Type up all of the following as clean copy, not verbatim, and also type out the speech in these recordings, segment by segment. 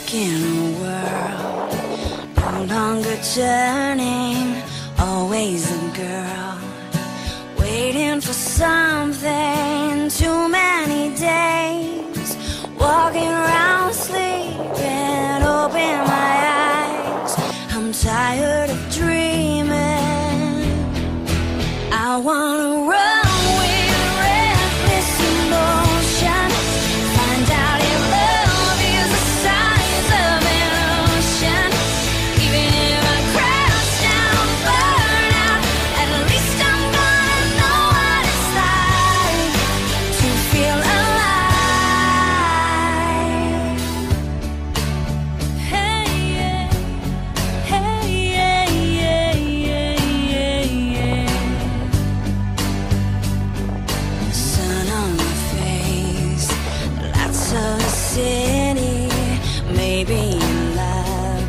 stuck in a world, no longer turning, always a girl, waiting for something. Too many days, walking around sleeping, open my eyes, I'm tired of dreaming. I wanna run city, maybe in love,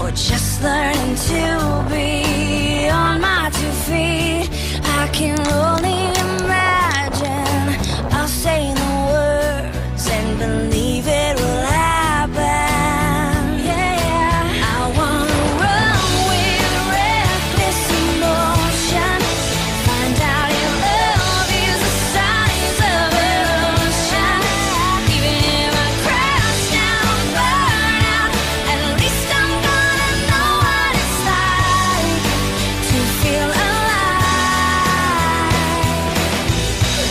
or just learning to be on my 2 feet. I can only imagine I'll say the words and believe it will happen. Yeah, I wanna run with reckless emotion, find out if love is the size of an ocean. Even if I crash down, burn out, at least I'm gonna know what it's like to feel alive.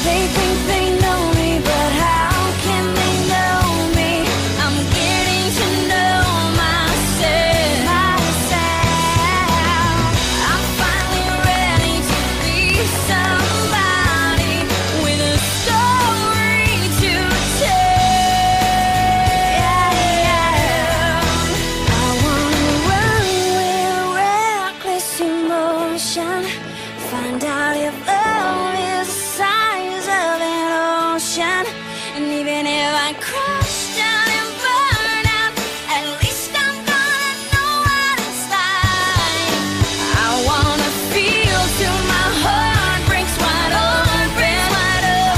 They think they know me, but how can they know me? I'm getting to know myself. I'm finally ready to be somebody with a story to tell. I wanna run with reckless emotion, find out if love is the size of an ocean. And even if I crash down and burn out, at least I'm gonna know what it's like. I wanna feel till my heart breaks wide open.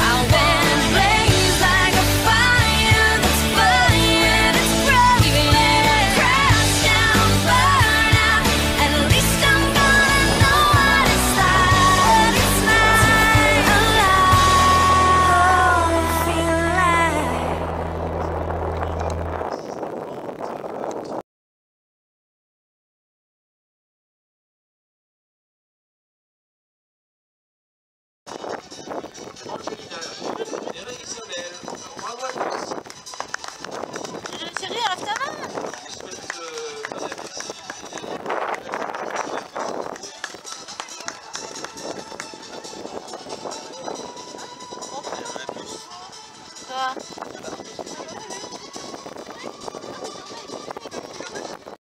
I wanna blaze like a fire that's burning, it's bright. Even if I crash down, burn out, at least I'm gonna know what it's like. It's like alive, feel alive. Chérie, enlève ta main. Quoi?